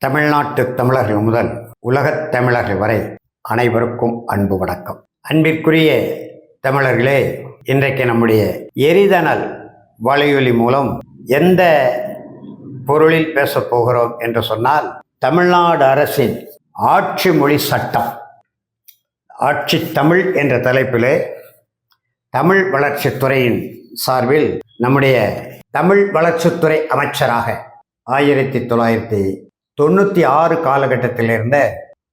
தமிழ்நாட்டு தமிழர்கள் முதல் உலகத் தமிழர்கள் வரை அனைவருக்கும் அன்பு வணக்கம். அன்பிற்குரிய தமிழர்களே, இன்றைக்கு நம்முடைய எரிதனல் வலையொலி மூலம் எந்த பொருளில் பேசப் போகிறோம் என்று சொன்னால், தமிழ்நாடு அரசின் ஆட்சி மொழி சட்டம், ஆட்சி தமிழ் என்ற தலைப்பிலே தமிழ் வளர்ச்சித்துறையின் சார்பில் நம்முடைய தமிழ் வளர்ச்சித்துறை அமைச்சராக 1996 காலகட்டத்தில் இருந்த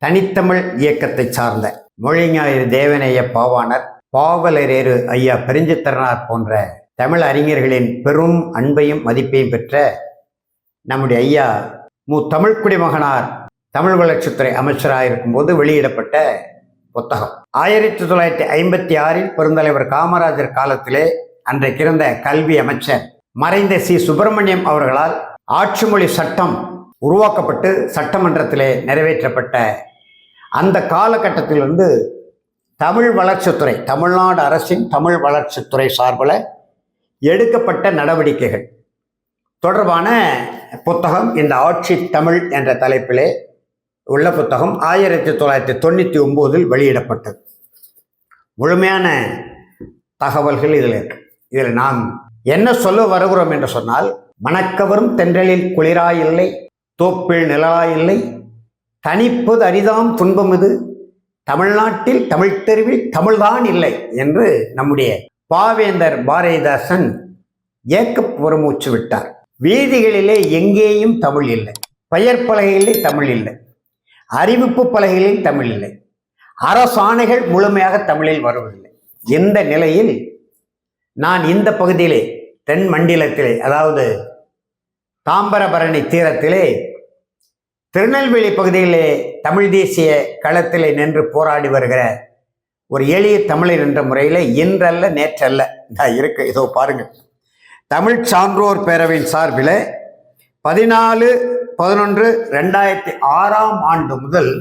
தனித்தமிழ் இயக்கத்தை சார்ந்த மொழிஞாயிறு தேவனைய பாவாணர், பாவலரேறு ஐயா பெருஞ்சித்திரனார் போன்ற தமிழ் அறிஞர்களின் பெரும் அன்பையும் மதிப்பையும் பெற்ற நம்முடைய ஐயா தமிழ் குடிமகனார் தமிழ் வளர்ச்சித்துறை அமைச்சராக இருக்கும்போது வெளியிடப்பட்ட புத்தகம். 1956 பெருந்தலைவர் காமராஜர் காலத்திலே அன்றைக்கு இருந்த கல்வி அமைச்சர் மறைந்த சி. சுப்பிரமணியம் அவர்களால் ஆட்சி மொழி சட்டம் உருவாக்கப்பட்டு சட்டமன்றத்திலே நிறைவேற்றப்பட்ட அந்த காலகட்டத்திலிருந்து தமிழ் வளர்ச்சித்துறை, தமிழ்நாடு அரசின் தமிழ் வளர்ச்சித்துறை சார்பில் எடுக்கப்பட்ட நடவடிக்கைகள் தொடர்பான புத்தகம் இந்த ஆட்சி தமிழ் என்ற தலைப்பிலே உள்ள புத்தகம் 1999 வெளியிடப்பட்டது. முழுமையான தகவல்கள் இதில் இருக்கு. இதில் நாம் என்ன சொல்ல வருகிறோம் என்று சொன்னால், மணக்கவரும் தென்றலில் குளிராயில்லை, தோப்பில் நிழலாயில்லை, தனிப்பது அரிதாம் துன்பம் இது, தமிழ்நாட்டில் தமிழ் தெருவில் தமிழ்தான் இல்லை என்று நம்முடைய பாவேந்தர் பாரதிதாசன் ஏக்க புறமூச்சு விட்டார். வீதிகளிலே எங்கேயும் தமிழ் இல்லை, பெயர் பலகையிலே தமிழ் இல்லை, அறிவிப்பு பலகைகளில் தமிழ் இல்லை, அரசாணைகள் முழுமையாக தமிழில் வருவதில்லை. இந்த நிலையில் நான் இந்த பகுதியிலே தென் மண்டலத்திலே, அதாவது தாம்பரபரணி தீரத்திலே திருநெல்வேலி பகுதியிலே தமிழ் தேசிய களத்திலே நின்று போராடி வருகிற ஒரு எளிய தமிழர் என்ற முறையில் இன்றல்ல நேற்றல்ல இருக்கு. இதோ பாருங்கள், தமிழ் சான்றோர் பேரவையின் சார்பில் 14/11/2006 முதல்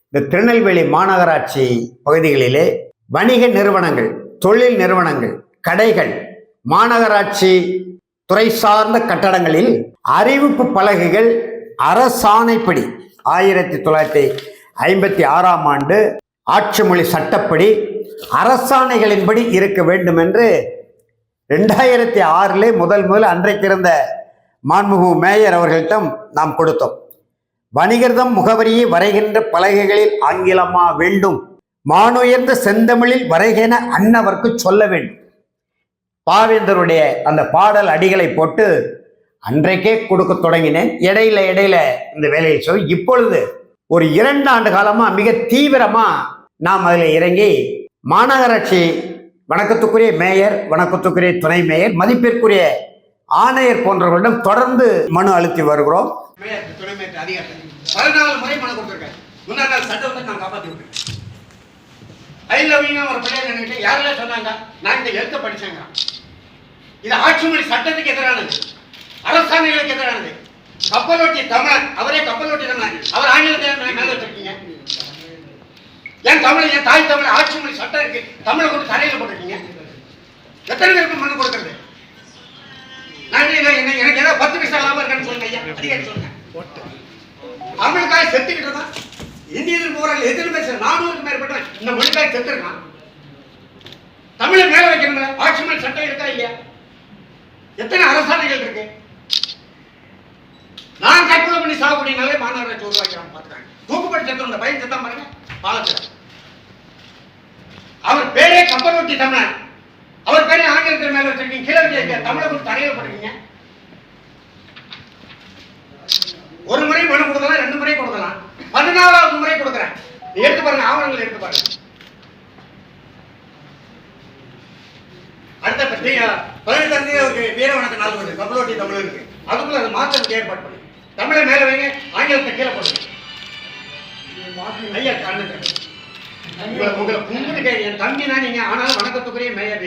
இந்த திருநெல்வேலி மாநகராட்சி பகுதிகளிலே வணிக நிறுவனங்கள், தொழில் நிறுவனங்கள், கடைகள், மாநகராட்சி துறை சார்ந்த கட்டடங்களில் அறிவிப்பு பலகைகள் அரசாணைப்படி 1956 ஆட்சி மொழி சட்டப்படி அரசாணைகளின்படி இருக்க வேண்டும் என்று 2006 முதல் அன்றைக்கு இருந்த மாண்புமிகு மேயர் அவர்களிடம் நாம் கொடுத்தோம். வணிகர்தம் முகவரியை வரைகின்ற பலகைகளில் ஆங்கிலமா வேண்டும், மானுயர்ந்த செந்தமிழில் வரைகின அன்னவர்க்கு சொல்ல வேண்டும். பாவேந்தருடைய அந்த பாடல் அடிகளை போட்டு அன்றைக்கே கொடுக்க தொடங்கினேன். இடையில இந்த வேலையை சொல்லி இப்பொழுது ஒரு 2 ஆண்டு காலமா மிக தீவிரமா நாம் அதில் இறங்கி மாநகராட்சி, வணக்கத்துக்குரிய மேயர், வணக்கத்துக்குரிய துணை மேயர், மதிப்பிற்குரிய ஆணையர் போன்றவர்களிடம் தொடர்ந்து மனு அழுத்தி வருகிறோம். 14 முறை மனு கொடுத்திருக்கேன். முன்னாள் நாள் சட்டத்தை நான் காப்பாற்றி விட்டுருக்கேன். ஐலவிங்க ஒரு பிள்ளைய நினைக்கிட்டு யாரெல்லாம் சொன்னாங்க, நான் இந்த எழுத்த படிச்சேங்க. இது ஆட்சி மொழி சட்டத்துக்கு எதிரானது, அரசாணைகளுக்கு எதிரானது. கப்பலோட்டி தமிழன், அவரே கப்பலோட்டி தமிழன், அவர் ஆங்கிலத்தை மேல வச்சிருக்கீங்க. என் தமிழ், என் தாய் தமிழ் ஆட்சி மொழி சட்டம் இருக்கு, தமிழை கொண்டு தரையில போட்டிருக்கீங்க. எத்தனை பேருக்கு மனு கொடுக்கறது? எனக்கு ஏதாவது 10 பைசா லாபம் இருக்கான்னு சொல்லுங்க ஐயா, அதிகாரி சொல்லுங்க. தமிழுக்காக செத்துக்கிட்டு தான் இந்தியர்கள் போறாங்க. எத்தனை பேர்? 400க்கும் மேற்பட்ட இந்த மொழிக்காக செத்துருக்கான். தமிழை மேல வைக்கணுங்க. ஆட்சி மொழி சட்டம் இருக்கா இல்லையா? எத்தனை அரசாணைகள் இருக்கு? நான் கற்பனை பண்ணி சாகுபடினாலே மாநகராட்சி உருவாக்கிறாங்க. பாத்துக்காங்க, தூக்குப்படி செத்து பையன் செத்தான் பாருங்க, பாலத்தில். அவர் பேரே கப்பலோட்டி தமிழன், அவர் பேரே ஆங்கிலத்தில் மேல வச்சிருக்கீங்க. கீழே தமிழை கொண்டு தரையில போடுறீங்க. ஒரு முறை மனு கொடுக்கலாம், 2 முறை கொடுக்கலாம், 14வது முறை கொடுக்குறேன். எடுத்து பாருங்க, ஆவணங்கள் எடுத்து பாருங்க. அடுத்த 18 வீர வணக்க நாள் வருது, கப்பலோட்டி தமிழ் இருக்கு. அதுக்குள்ள அது மாற்றத்துக்கு ஏற்பாடு பண்ணு. தமிழை மேல வைங்க, ஆங்கிலத்தை கீழே போடுங்க. ஐயா உங்களை கும்பிட்டு என் தம்பினா நீங்க, ஆனாலும் வணக்கத்துக்குரிய மேயர்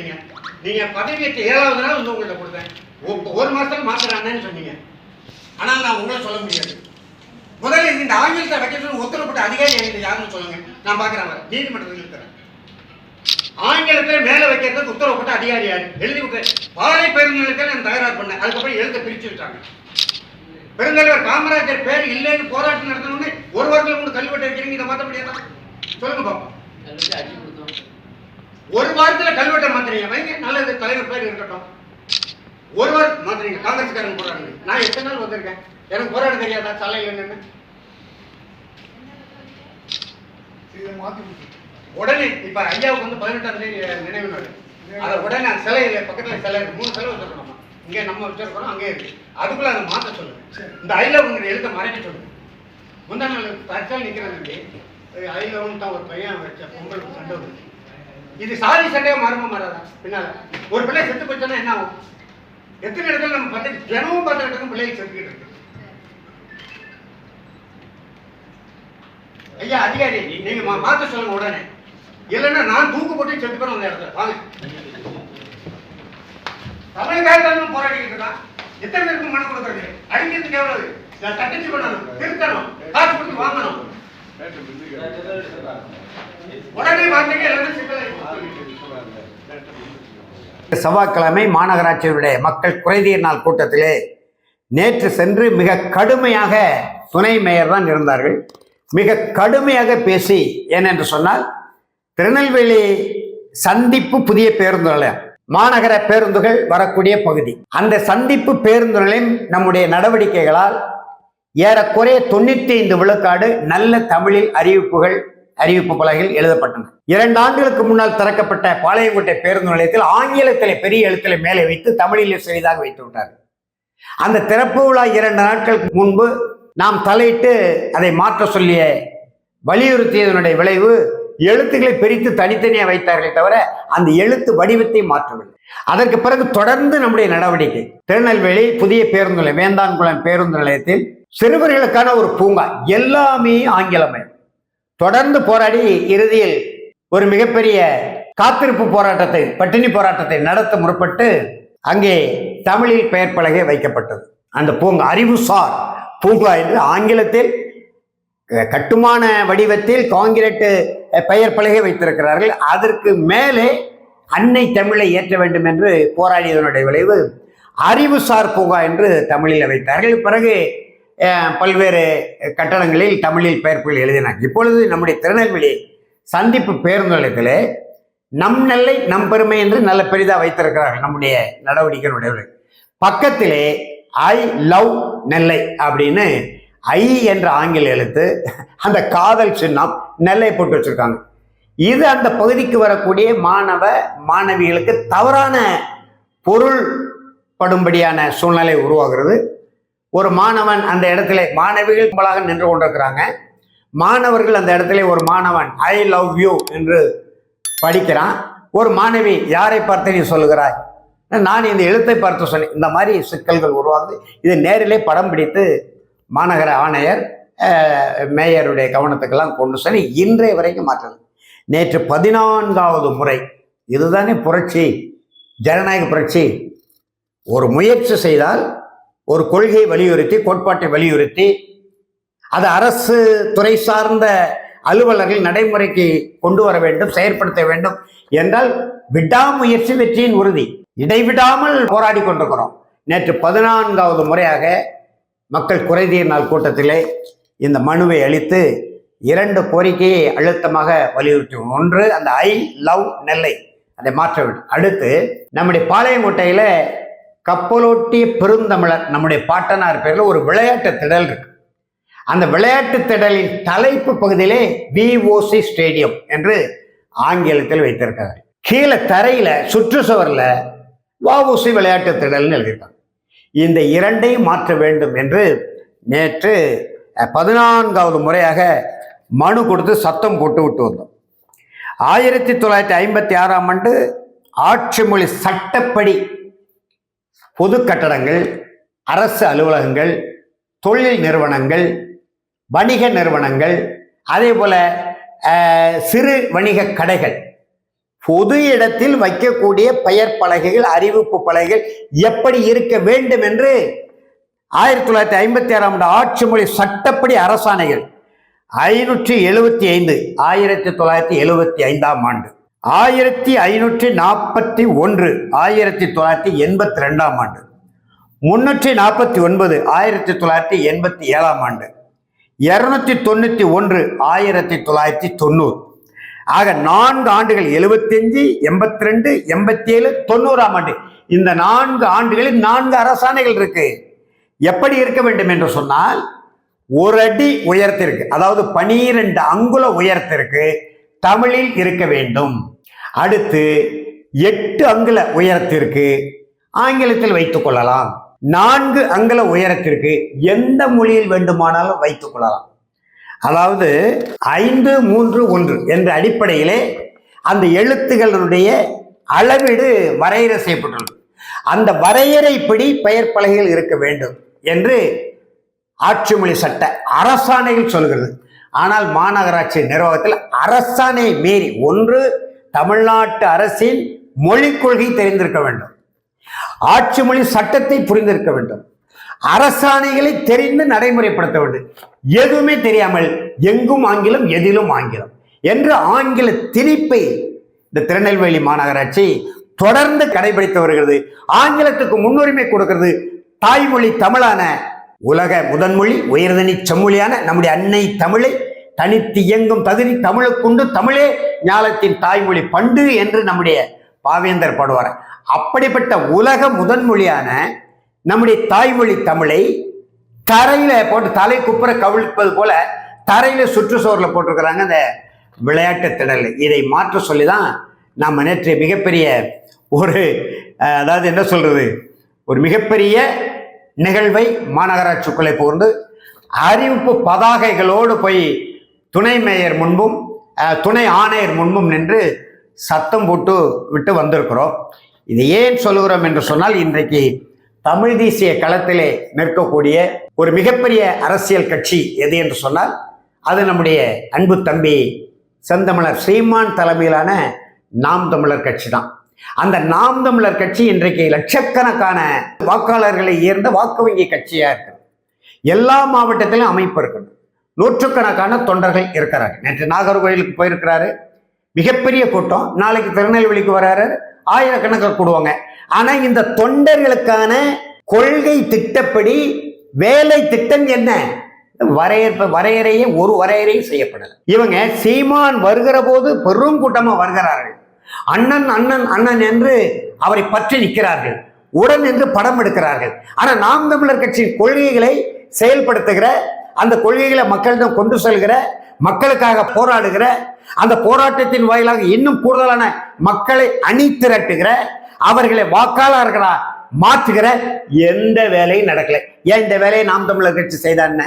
நீங்க பதவியேற்ற 7வது நாள் வந்து உங்கள்கிட்ட கொடுத்தேன். 1 மாசத்துக்கு மாத்துறாங்கன்னு சொன்னீங்க. ஆனால் நான் உங்களை சொல்ல முடியாது. முதல்ல இந்த ஆங்கிலத்தை வைக்க உத்தரப்பட்ட அதிகாரி என்கிட்ட யாருன்னு சொல்லுங்க, நான் பார்க்குறேன். நீதிமன்றத்தில் இருக்கிறேன். ஆங்கிலத்தை மேல வைக்கிறதுக்கு உத்தரவுப்பட்ட அதிகாரி யாரு? எழுதி விட்டு பாலை பேருந்துகளுக்கு நான் தகராறு பண்ணேன். அதுக்கப்புறம் எழுத பிரிச்சு விட்டாங்க. பெருந்தலைவர் காமராஜர் பேர் இல்லைன்னு போராட்டம் நடத்தணும்னு ஒரு வாரத்தில் உங்களுக்கு கல்வெட்டு வைக்கிறீங்க, இதை மாற்ற முடியாதா? சொல்லுங்க பாப்பா. ஒரு வாரத்தில் கல்வெட்டை மாத்துறீங்க, வைங்க, நல்லது, தலைவர் பேர் இருக்கட்டும். ஒரு வாரம் மாத்துறீங்க, காங்கிரஸ்காரங்க போராடுங்க. நான் எத்தனை நாள் வந்திருக்கேன், எனக்கு போராட தெரியாதா? சாலையில் நின்று உடனே இப்ப ஐயாவுக்கு வந்து 18ஆம் தேதி நினைவு நாள், அதை உடனே அந்த சிலையில பக்கத்துல சிலை இருக்கு, 3 சிலை வச்சிருக்கோம். இங்கே நம்ம வச்சிருக்கிறோம், அங்கே இருக்கு. அதுக்குள்ள அதை மாற்ற சொல்லுங்க. இந்த ஐலவங்கிற எழுத்த மறைக்க சொல்லுங்க. முந்தா நாள் தற்கால் நிற்கிறாங்க, ஐலவன் தான் ஒரு பையன் வச்ச பொங்கலுக்கு சண்டை வருது. இது சாதி சண்டையா மாறுமா மாறாதா? பின்னால ஒரு பிள்ளை செத்து போச்சோன்னா என்ன ஆகும்? எத்தனை இடத்துல நம்ம பார்த்து தினமும் பார்த்துக்கிட்டு பிள்ளைகள் செத்துக்கிட்டு இருக்கு. ஐயா அதிகாரி, நீங்க மாத்த சொல்லுங்க உடனே, இல்லைன்னா நான் தூக்கு போட்டு செத்துக்கணும் அந்த இடத்துல. வாங்க, தமிழுக்காக போராடிக்கிட்டு இருக்கான். எத்தனை பேருக்கு மனு கொடுக்குறது? அடிக்கிறதுக்கு எவ்வளவு? தட்டிச்சு பண்ணணும், திருத்தணும், காசு கொடுத்து வாங்கணும். உடனே மாத்தீங்க, எல்லாரும் சிக்கலை. செவ்வாய்க்கிழமை மாநகராட்சியுடைய மக்கள் குறைதீர் நாள் கூட்டத்திலே நேற்று சென்று மிக கடுமையாக துணை மேயர் தான் இருந்தார்கள். மிக கடுமையாக பேசி, ஏனென்று சொன்னால் திருநெல்வேலி சந்திப்பு புதிய பேருந்து நிலையம், மாநகர பேருந்துகள் வரக்கூடிய பகுதி. அந்த சந்திப்பு பேருந்து நிலையம் நம்முடைய நடவடிக்கைகளால் ஏறக்குறைய 95 விழுக்காடு நல்ல தமிழில் அறிவிப்பு பலகைகள் எழுதப்பட்டன. 2 ஆண்டுகளுக்கு முன்னால் திறக்கப்பட்ட பாளையங்கோட்டை பேருந்து நிலையத்தில் ஆங்கிலத்தில் பெரிய எழுத்தில் மேலே வைத்து தமிழில் செய்தாக வைத்து விட்டார்கள். அந்த திறப்பு விழா 2 நாட்களுக்கு முன்பு நாம் தலையிட்டு அதை மாற்ற சொல்லிய வலியுறுத்தியதனுடைய விளைவு எழுத்துக்களை பிரித்து தனித்தனியாக வைத்தார்கள் தவிர அந்த எழுத்து வடிவத்தை மாற்றவில்லை. அதற்கு பிறகு தொடர்ந்து நம்முடைய நடவடிக்கை, திருநெல்வேலி புதிய பேருந்து நிலையம், வேந்தான்குளம் பேருந்து நிலையத்தில் சிறுவர்களுக்கான ஒரு பூங்கா, எல்லாமே ஆங்கிலமே. தொடர்ந்து போராடி இறுதியில் ஒரு மிகப்பெரிய காத்திருப்பு போராட்டத்தை, பட்டினி போராட்டத்தை நடத்த முற்பட்டு அங்கே தமிழில் பெயர் பலகை வைக்கப்பட்டது. அந்த பூங்கா அறிவுசார் பூங்கா என்று ஆங்கிலத்தில் கட்டுமான வடிவத்தில் காங்கிரீட் பெயர் பலகை வைத்திருக்கிறார்கள். அதற்கு மேலே அன்னை தமிழை ஏற்ற வேண்டும் என்று போராடியதனுடைய விளைவு அறிவுசார் பூங்கா என்று தமிழில் வைத்தார்கள். பிறகு பல்வேறு கட்டடங்களில் தமிழில் பெயர்கள் எழுதினார். இப்பொழுது நம்முடைய திருநெல்வேலி சந்திப்பு பேருந்து நிலையத்திலே நம் நெல்லை நம் பெருமை என்று நல்ல பெரிதாக வைத்திருக்கிறார்கள். நம்முடைய நடவடிக்கையினுடைய பக்கத்திலே ஐ லவ் நெல்லை அப்படின்னு ஐ என்ற ஆங்கில எழுத்து, அந்த காதல் சின்னம் நெல்லை போட்டு வச்சிருக்காங்க. இது அந்த பகுதிக்கு வரக்கூடிய மாணவிகளுக்கு தவறான பொருள் படும்படியான சூழ்நிலை உருவாகிறது. ஒரு மாணவன் அந்த இடத்துல, மாணவிகள் கும்பலாக நின்று கொண்டிருக்கிறாங்க, மாணவர்கள் அந்த இடத்துல ஒரு மாணவன் ஐ லவ் யூ என்று படிக்கிறான். ஒரு மாணவி யாரை பார்த்து நீ சொல்லுகிறாய், நான் இந்த எழுத்தை பார்த்து சொன்னேன். இந்த மாதிரி சிக்கல்கள் உருவாகுது. இதை நேரிலே படம் பிடித்து மாநகர ஆணையர் மேயருடைய கவனத்துக்கெல்லாம் கொண்டு சொல்லி இன்றைய வரைக்கும் மாற்றது. நேற்று 14வது முறை. இதுதானே புரட்சி, ஜனநாயக புரட்சி. ஒரு முயற்சி செய்தால், ஒரு கொள்கையை வலியுறுத்தி, கோட்பாட்டை வலியுறுத்தி, அது அரசு துறை சார்ந்த அலுவலர்கள் நடைமுறைக்கு கொண்டு வர வேண்டும், செயற்படுத்த வேண்டும் என்றால் விடாமுயற்சி வெற்றியின் உறுதி. இடைவிடாமல் போராடி கொண்டிருக்கிறோம். நேற்று 14வது முறையாக மக்கள் குறைதீர் நாள் கூட்டத்திலே இந்த மனுவை அளித்து 2 கோரிக்கையை அழுத்தமாக வலியுறுத்தி. ஒன்று, அந்த ஐ லவ் நெல்லை அதை மாற்ற வேண்டும். அடுத்து, நம்முடைய பாளையங்கோட்டையில் கப்பலோட்டிய பெருந்தமிழர் நம்முடைய பாட்டனார் பேரில் ஒரு விளையாட்டு திடல் இருக்கு. அந்த விளையாட்டு திடலின் தலைப்பு பகுதியிலே VOC ஸ்டேடியம் என்று ஆங்கிலத்தில் வைத்திருக்கிறார். கீழே தரையில சுற்றுச்சுவரில் வஉசி விளையாட்டு திடல்னு எழுதியிருக்காங்க. இந்த 2ஐயும் மாற்ற வேண்டும் என்று நேற்று 14வது முறையாக மனு கொடுத்து சத்தம் போட்டு விட்டு வந்தோம். 1956ஆம் ஆண்டு ஆட்சி மொழி சட்டப்படி பொது கட்டடங்கள், அரசு அலுவலகங்கள், தொழில் நிறுவனங்கள், வணிக நிறுவனங்கள், அதே போல சிறு வணிக கடைகள், பொது இடத்தில் வைக்கக்கூடிய பெயர் பலகைகள், அறிவிப்பு பலகைகள் எப்படி இருக்க வேண்டும் என்று 1956ஆம் ஆண்டு ஆட்சி மொழி சட்டப்படி அரசாணைகள் 575 1975ஆம் ஆண்டு, 1541 1982ஆம் ஆண்டு, 349 1987 ஆண்டு, 291 1990. ஆக 4 ஆண்டுகள் 75, 82, 87, 90 ஆண்டு. இந்த 4 ஆண்டுகளில் 4 அரசாணைகள் இருக்கு. எப்படி இருக்க வேண்டும் என்று சொன்னால், 1 அடி உயரத்திற்கு, அதாவது 12 அங்குல உயரத்திற்கு தமிழில் இருக்க வேண்டும். அடுத்து 8 அங்குல உயரத்திற்கு ஆங்கிலத்தில் வைத்துக் கொள்ளலாம். 4 அங்குல உயரத்திற்கு எந்த மொழியில் வேண்டுமானாலும் வைத்துக் கொள்ளலாம். அதாவது 5, 3, 1 என்ற அடிப்படையிலே அந்த எழுத்துக்களுடைய அளவீடு வரையறை செய்யப்பட்டுள்ளது. அந்த வரையறைப்படி பெயர் பலகைகள் இருக்க வேண்டும் என்று ஆட்சி மொழி சட்ட அரசாணைகள் சொல்கிறது. ஆனால் மாநகராட்சி நிர்வாகத்தில் அரசாணை மீறி, ஒன்று தமிழ்நாட்டு அரசின் மொழிக் கொள்கை தெரிந்திருக்க வேண்டும், ஆட்சி மொழி சட்டத்தை புரிந்திருக்க வேண்டும், அரசாணைகளை தெரிந்து நடைமுறைப்படுத்த வேண்டும். எதுவுமே தெரியாமல் எங்கும் ஆங்கிலம் எதிலும் ஆங்கிலம் என்று ஆங்கில திணிப்பை இந்த திருநெல்வேலி மாநகராட்சி தொடர்ந்து கடைபிடித்து வருகிறது. ஆங்கிலத்துக்கு முன்னுரிமை கொடுக்கிறது. தாய்மொழி தமிழான, உலக முதன்மொழி, உயர்தனி செம்மொழியான நம்முடைய அன்னை தமிழை தனித்து இயங்கும் தகுதி தமிழுக்குண்டு, தமிழே ஞாலத்தின் தாய்மொழி பண்டு என்று நம்முடைய பாவேந்தர் பாடுவார். அப்படிப்பட்ட உலக முதன்மொழியான நம்முடைய தாய்மொழி தமிழை தரையில போட்டு தலை குப்புற கவிழ்ப்பது போல தரையில சுற்றுச்சுவரில் போட்டிருக்கிறாங்க இந்த விளையாட்டு திடல். இதை மாற்ற சொல்லிதான் நாம் நேற்று மிகப்பெரிய ஒரு அதாவது என்ன சொல்றது, ஒரு மிகப்பெரிய நிகழ்வை மாநகராட்சிக்குள்ளே புகுந்து அறிவிப்பு பதாகைகளோடு போய் துணை மேயர் முன்பும் துணை ஆணையர் முன்பும் நின்று சத்தம் போட்டு விட்டு வந்திருக்கிறோம். இதை ஏன் சொல்லுகிறோம் என்று சொன்னால், இன்றைக்கு தமிழ் தேசிய களத்திலே நிற்கக்கூடிய ஒரு மிகப்பெரிய அரசியல் கட்சி எது என்று சொன்னால், அது நம்முடைய அன்பு தம்பி செந்தமிழர் சீமான் தலைமையிலான நாம் தமிழர் கட்சி தான். அந்த நாம் தமிழர் கட்சி இன்றைக்கு லட்சக்கணக்கான வாக்காளர்களை ஈர்ந்த வாக்கு வங்கி கட்சியா இருக்கு. எல்லா மாவட்டத்திலும் அமைப்பு இருக்கு, நூற்றுக்கணக்கான தொண்டர்கள் இருக்கிறாங்க. நேற்று நாகர்கோயிலுக்கு போயிருக்கிறாரு, மிகப்பெரிய கூட்டம். நாளைக்கு திருநெல்வேலிக்கு வராரு, ஆயிரக்கணக்கில் கூடுவாங்க. ஆனா இந்த தொண்டர்களுக்கான கொள்கை திட்டப்படி வேலை திட்டம் என்ன, வரையறையே ஒரு வரையறையும் செய்யப்படல. இவங்க சீமான் வருகிற போது பெரும் கூட்டமா வருகிறார்கள். அண்ணன் அண்ணன் அண்ணன் என்று அவரை பற்றி நிற்கிறார்கள், உடன் என்று படம் எடுக்கிறார்கள். ஆனா நாம் தமிழர் கட்சியின் கொள்கைகளை செயல்படுத்துகிற, அந்த கொள்கைகளை மக்களிடம் கொண்டு செல்கிற, மக்களுக்காக போராடுகிற, அந்த போராட்டத்தின் வாயிலாக இன்னும் கூடுதலான மக்களை அணி திரட்டுகிற, அவர்களை வாக்காளர்களா மாற்றுகிற எந்த வேலையும் நடக்கல. ஏன் இந்த வேலையை நாம் தமிழர் கட்சி செய்தான்னு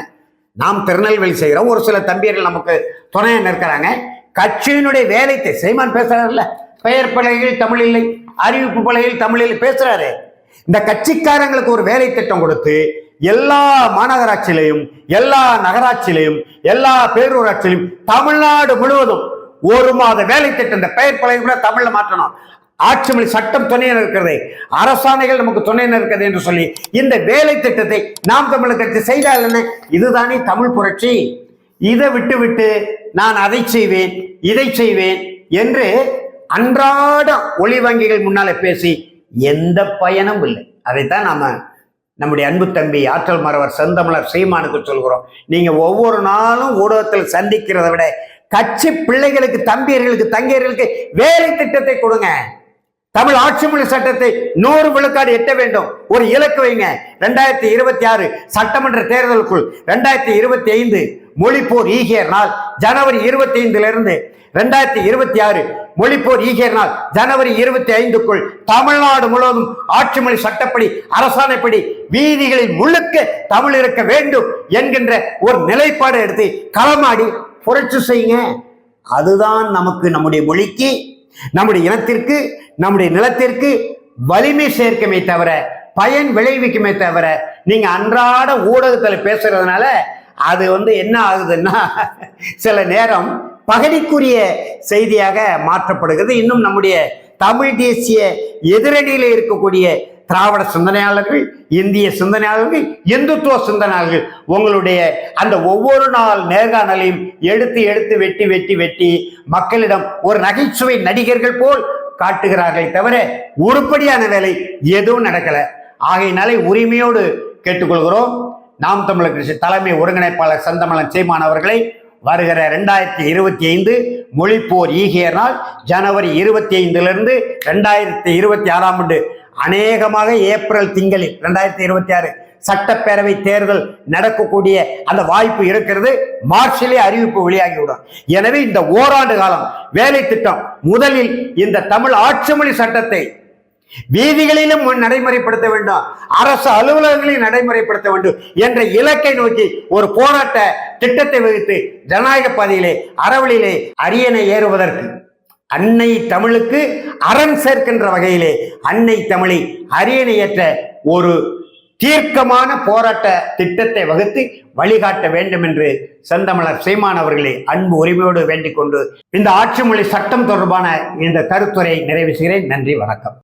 நாம் திருநெல்வேலி செய்கிறோம். ஒரு சில தம்பியர்கள் நமக்கு துணையா நிற்கிறாங்க. கட்சியினுடைய வேலைத்தை சீமான் பேசுறாருல்ல, பெயர் பலகையில் தமிழ் இல்லை, அறிவிப்பு பலகையில் தமிழ் இல்லை பேசுறாரு. இந்த கட்சிக்காரங்களுக்கு ஒரு வேலை திட்டம் கொடுத்து எல்லா மாநகராட்சியிலையும், எல்லா நகராட்சியிலையும், எல்லா பேரூராட்சியிலையும் தமிழ்நாடு முழுவதும் 1 மாத வேலை திட்டம், இந்த பெயர் பலகை கூட தமிழ்ல மாற்றணும், ஆட்சி மொழி சட்டம் துணையினர் இருக்கிறது, அரசாணைகள் நமக்கு துணையினர் இருக்கிறது என்று சொல்லி இந்த வேலை திட்டத்தை நாம் தமிழர் கட்சி செய்தால் என்ன, இதுதானே தமிழ் புரட்சி. இதை விட்டு விட்டு நான் அதை செய்வேன் இதை செய்வேன் என்று அன்றாட ஒளி வங்கிகள் முன்னால பேசி எந்த பயனும் இல்லை. அதைத்தான் நாம நம்முடைய அன்பு தம்பி ஆற்றல் மறவர் செந்தமிழர் சீமானுக்கு சொல்கிறோம். நீங்க ஒவ்வொரு நாளும் ஊடகத்தில் சந்திக்கிறதை விட கட்சி பிள்ளைகளுக்கு, தம்பியர்களுக்கு, தங்கையர்களுக்கு வேலை திட்டத்தை கொடுங்க. தமிழ் ஆட்சி மொழி சட்டத்தை 100 விழுக்காடு எட்ட வேண்டும், ஒரு இலக்கு வைங்க. 2026 சட்டமன்ற தேர்தலுக்குள் 2025 மொழிப்போர் ஈகியர் நாள் ஜனவரி 25 2026 மொழிப்போர் ஈகியர் நாள் ஜனவரி 25க்குள் தமிழ்நாடு முழுவதும் ஆட்சி மொழி சட்டப்படி, அரசாணைப்படி வீதிகளில் முழுக்க தமிழ் இருக்க வேண்டும் என்கின்ற ஒரு நிலைப்பாடு எடுத்து களமாடி புரட்சி செய்யுங்க. அதுதான் நமக்கு, நம்முடைய மொழிக்கு, நம்முடைய இனத்திற்கு, நம்முடைய நிலத்திற்கு வலிமை சேர்க்குமே தவிர பயன் விளைவிக்குமே தவிர, நீங்க அன்றாட ஊடகத்தில் பேசுறதுனால அது என்ன ஆகுதுன்னா சில நேரம் பகடிக்குரிய செய்தியாக மாற்றப்படுகிறது. இன்னும் நம்முடைய தமிழ் தேசிய எதிரணியில் இருக்கக்கூடிய திராவிட சிந்தனையாளர்கள், இந்திய சிந்தனையாளர்கள், இந்துத்துவ சிந்தனையாளர்கள் உங்களுடைய அந்த ஒவ்வொரு நாள் நேர்காணலையும் எடுத்து எடுத்து வெட்டி வெட்டி வெட்டி மக்களிடம் ஒரு நகைச்சுவை நடிகர்கள் போல் காட்டுகிறார்கள் தவிர உருப்படியான வேலை எதுவும் நடக்கல. ஆகையினாலே உரிமையோடு கேட்டுக்கொள்கிறோம். நாம் தமிழர் கட்சி தலைமை ஒருங்கிணைப்பாளர் செந்தமிழன் சீமான் அவர்களை வருகிற 2025 மொழிப்போர் ஈகிய நாள் ஜனவரி 25 2026 அநேகமாக ஏப்ரல் திங்களில் 2026 சட்டப்பேரவை தேர்தல் நடக்கக்கூடிய அந்த வாய்ப்பு இருக்கிறது. மார்ச்சிலே அறிவிப்பு வெளியாகிவிடும். எனவே இந்த ஓராண்டு காலம் வேலை திட்டம் முதலில் இந்த தமிழ் ஆட்சி மொழி சட்டத்தை வீதிகளிலும் நடைமுறைப்படுத்த வேண்டும், அரசு அலுவலகங்களில் நடைமுறைப்படுத்த வேண்டும் என்ற இலக்கை நோக்கி ஒரு போராட்ட திட்டத்தை வகுத்து ஜனநாயக பாதையிலே அறவழியிலே அரியணை ஏறுவதற்கு அன்னை தமிழுக்கு அரண் சேர்க்கின்ற வகையிலே அன்னை தமிழை அரியணை ஏற்ற ஒரு தீர்க்கமான போராட்ட திட்டத்தை வகுத்து வழிகாட்ட வேண்டும் என்று செந்தமிழர் சீமான் அவர்களை அன்பு உரிமையோடு வேண்டிக் கொண்டு இந்த ஆட்சி மொழி சட்டம் தொடர்பான இந்த கருத்துரை நிறைவு செய்கிறேன். நன்றி, வணக்கம்.